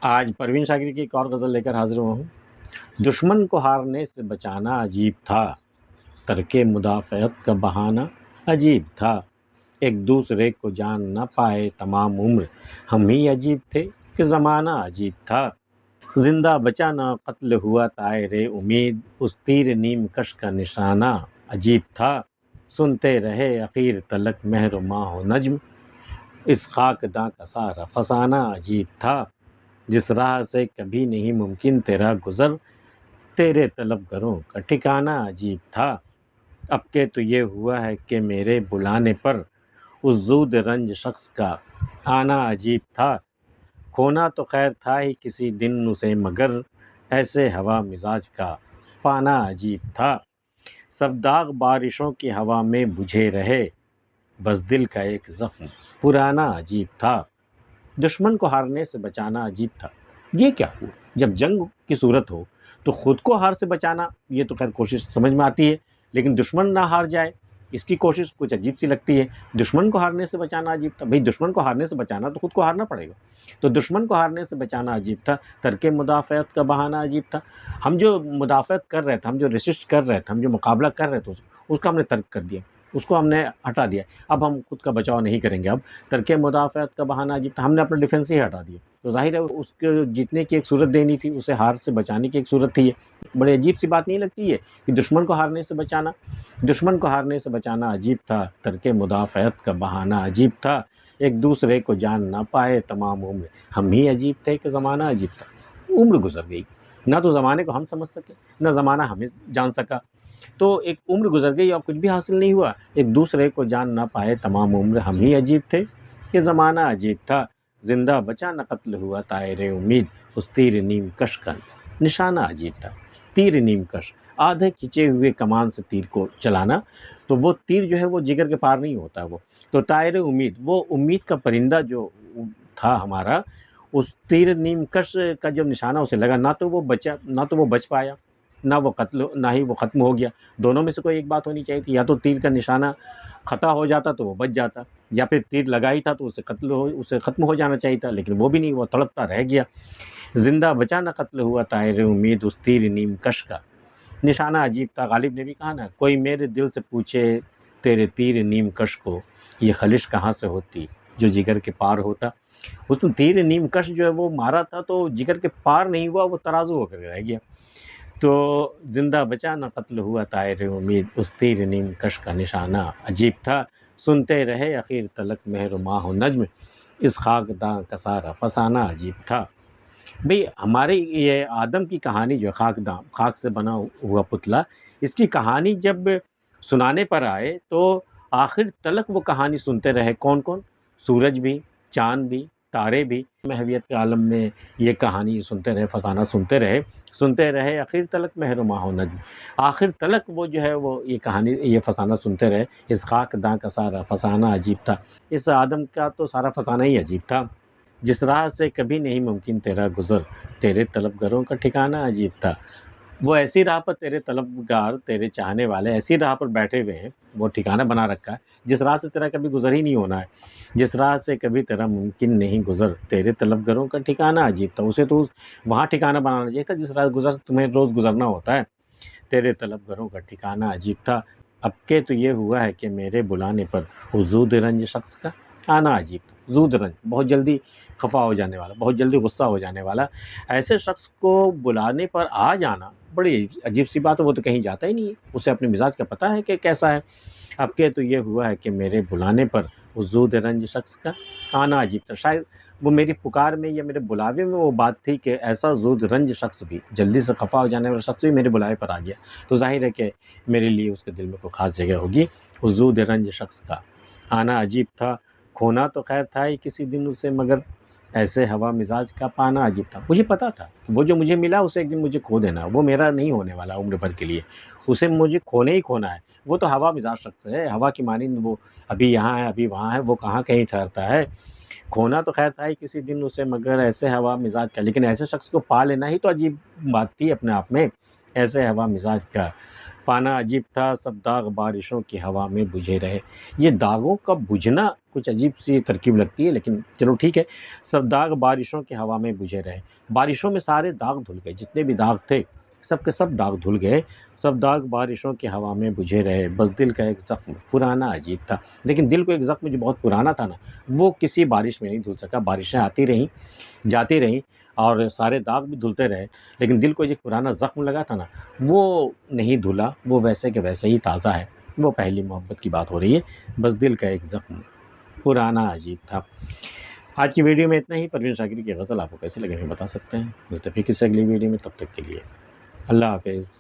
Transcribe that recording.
آج پروین شاکر کی ایک اور غزل لے کر حاضر ہوا ہوں۔ دشمن کو ہارنے سے بچانا عجیب تھا، ترک مدافعت کا بہانہ عجیب تھا، ایک دوسرے کو جان نہ پائے تمام عمر ہم ہی عجیب تھے کہ زمانہ عجیب تھا، زندہ بچا نہ قتل ہوا طائر امید، اس تیر نیم کش کا نشانہ عجیب تھا، سنتے رہے اخیر تلک مہر و ماہ و نجم، اس خاک داں کا سارا فسانہ عجیب تھا، جس راہ سے کبھی نہیں ممکن تیرا گزر، تیرے طلب گروں کا ٹھکانہ عجیب تھا، اب کہ تو یہ ہوا ہے کہ میرے بلانے پر اس زود رنج شخص کا آنا عجیب تھا، کھونا تو خیر تھا ہی کسی دن اسے مگر ایسے ہوا مزاج کا پانا عجیب تھا، سب داغ بارشوں کی ہوا میں بجھے رہے، بس دل کا ایک زخم پرانا عجیب تھا، دشمن کو ہارنے سے بچانا عجیب تھا۔ یہ کیا ہوا؟ جب جنگ کی صورت ہو تو خود کو ہار سے بچانا یہ تو خیر کوشش سمجھ میں آتی ہے، لیکن دشمن نہ ہار جائے اس کی کوشش کچھ عجیب سی لگتی ہے۔ دشمن کو ہارنے سے بچانا عجیب تھا، بھئی دشمن کو ہارنے سے بچانا تو خود کو ہارنا پڑے گا، تو دشمن کو ہارنے سے بچانا عجیب تھا، ترک مدافعت کا بہانہ عجیب تھا، ہم جو مدافعت کر رہے تھے، ہم جو ریسسٹ کر رہے تھے، ہم جو مقابلہ کر رہے تھے اس کا ہم نے ترک کر دیا، اس کو ہم نے ہٹا دیا، اب ہم خود کا بچاؤ نہیں کریں گے، اب ترک مدافعت کا بہانہ عجیب تھا، ہم نے اپنا ڈیفنس ہی ہٹا دیا، تو ظاہر ہے اس کے جیتنے کی ایک صورت دینی تھی، اسے ہار سے بچانے کی ایک صورت تھی۔ یہ بڑی عجیب سی بات نہیں لگتی ہے کہ دشمن کو ہارنے سے بچانا، دشمن کو ہارنے سے بچانا عجیب تھا، ترک مدافعت کا بہانہ عجیب تھا، ایک دوسرے کو جان نہ پائے تمام عمر ہم ہی عجیب تھے کہ زمانہ عجیب تھا۔ عمر گزر گئی، نہ تو زمانے کو ہم سمجھ سکے نہ زمانہ ہمیں جان سکا، تو ایک عمر گزر گئی اور کچھ بھی حاصل نہیں ہوا، ایک دوسرے کو جان نہ پائے تمام عمر ہم ہی عجیب تھے کہ زمانہ عجیب تھا، زندہ بچا نہ قتل ہوا طائر امید، اس تیر نیم کش کا نشانہ عجیب تھا۔ تیر نیم کش، آدھے کھچے ہوئے کمان سے تیر کو چلانا، تو وہ تیر جو ہے وہ جگر کے پار نہیں ہوتا، وہ تو طائر امید، وہ امید کا پرندہ جو تھا ہمارا، اس تیر نیم کش کا جب نشانہ اسے لگا، نہ تو وہ بچا، نہ تو وہ بچ پایا، نہ وہ قتل، نہ ہی وہ ختم ہو گیا، دونوں میں سے کوئی ایک بات ہونی چاہیے تھی، یا تو تیر کا نشانہ خطا ہو جاتا تو وہ بچ جاتا، یا پھر تیر لگا ہی تھا تو اسے ختم ہو جانا چاہیے تھا، لیکن وہ بھی نہیں، وہ تڑپتا رہ گیا، زندہ بچا نہ قتل ہوا طائر امید، اس تیر نیم کش کا نشانہ عجیب تھا۔ غالب نے بھی کہا نا، کوئی میرے دل سے پوچھے تیرے تیر نیم کش کو، یہ خلش کہاں سے ہوتی جو جگر کے پار ہوتا، اس تو تیر نیم کش جو ہے وہ مارا تھا تو جگر کے پار نہیں ہوا، وہ ترازو ہو کر رہ گیا، تو زندہ بچا نہ قتل ہوا طائر امید، اس تیر نیم کش کا نشانہ عجیب تھا، سنتے رہے اخیر تلک مہر و ماہ و نجم، اس خاک داں کا سارا فسانہ عجیب تھا۔ بھئی ہمارے یہ آدم کی کہانی جو خاک داں، خاک سے بنا ہوا پتلا، اس کی کہانی جب سنانے پر آئے تو آخر تلک وہ کہانی سنتے رہے، کون کون؟ سورج بھی، چاند بھی، تارے بھی، محویت کے عالم میں یہ کہانی سنتے رہے، فسانہ سنتے رہے آخر تلک مہر و ماہ و نجم، آخر تلک وہ جو ہے وہ یہ کہانی، یہ فسانہ سنتے رہے، اس خاک داں کا سارا فسانہ عجیب تھا، اس آدم کا تو سارا فسانہ ہی عجیب تھا، جس راہ سے کبھی نہیں ممکن تیرا گزر، تیرے طلب گروں کا ٹھکانہ عجیب تھا، وہ ایسی راہ پر تیرے طلبگار، تیرے چاہنے والے ایسی راہ پر بیٹھے ہوئے ہیں، وہ ٹھکانہ بنا رکھا ہے جس راہ سے تیرا کبھی گزر ہی نہیں ہونا ہے، جس راہ سے کبھی تیرا ممکن نہیں گزر، تیرے طلبگروں کا ٹھکانہ عجیب تھا، اسے تو وہاں ٹھکانہ بنانا چاہیے تھا جس راہ گزر تمہیں روز گزرنا ہوتا ہے، تیرے طلبگروں کا ٹھکانہ عجیب تھا، اب کہ تو یہ ہوا ہے کہ میرے بلانے پر اس زود رنج شخص کا آنا عجیب تھا، زود رنج، بہت جلدی خفا ہو جانے والا، بہت جلدی غصہ ہو جانے والا، ایسے شخص کو بلانے پر آ جانا بڑی عجیب سی بات ہے، وہ تو کہیں جاتا ہی نہیں ہے، اسے اپنے مزاج کا پتہ ہے کہ کیسا ہے، اب کہ تو یہ ہوا ہے کہ میرے بلانے پر اس زود رنج شخص کا آنا عجیب تھا، شاید وہ میری پکار میں یا میرے بلاوے میں وہ بات تھی کہ ایسا زود رنج شخص بھی، جلدی سے خفا ہو جانے والا شخص بھی میرے بلاوے پر آ گیا، تو ظاہر ہے کہ میرے لیے اس کے دل میں کوئی خاص جگہ ہوگی، اس زود رنج شخص کا آنا عجیب تھا، کھونا تو خیر تھا ہی کسی دن اسے مگر ایسے ہوا مزاج کا پانا عجیب تھا، مجھے پتہ تھا کہ وہ جو مجھے ملا اسے ایک دن مجھے کھو دینا، وہ میرا نہیں ہونے والا عمر بھر کے لیے، اسے مجھے کھونے ہی کھونا ہے، وہ تو ہوا مزاج شخص ہے، ہوا کی مانند وہ ابھی یہاں ہے ابھی وہاں ہے، وہ کہاں کہیں ٹھہرتا ہے، کھونا تو خیر تھا ہی کسی دن اسے مگر ایسے ہوا مزاج کا، لیکن ایسے شخص کو پا لینا ہی تو عجیب بات تھی اپنے آپ میں، ایسے ہوا مزاج کا پانا عجیب تھا سب داغ بارشوں کی ہوا میں بجھے رہے. یہ داغوں کا بجھنا کچھ عجیب سی ترکیب لگتی ہے، لیکن چلو ٹھیک ہے. سب داغ بارشوں کی ہوا میں بجھے رہے. بارشوں میں سارے داغ دھل گئے، جتنے بھی داغ تھے سب کے سب داغ دھل گئے. سب داغ بارشوں کی ہوا میں بجھے رہے. بس دل کا ایک زخم پرانا عجیب تھا. لیکن دل کو ایک زخم جو بہت پرانا تھا نا، وہ کسی بارش میں نہیں دھل سکا. بارشیں آتی رہیں، جاتی رہیں، اور سارے داغ بھی دھلتے رہے، لیکن دل کو جو پرانا زخم لگا تھا نا، وہ نہیں دھلا. وہ ویسے کہ ویسے ہی تازہ ہے. وہ پہلی محبت کی بات ہو رہی ہے. بس دل کا ایک زخم پرانا عجیب تھا. آج کی ویڈیو میں اتنا ہی. پروین شاکر کی غزل آپ کو کیسے لگے ہمیں بتا سکتے ہیں. ملتے ہیں پھر کسی اگلی ویڈیو میں. تب تک کے لیے اللہ حافظ.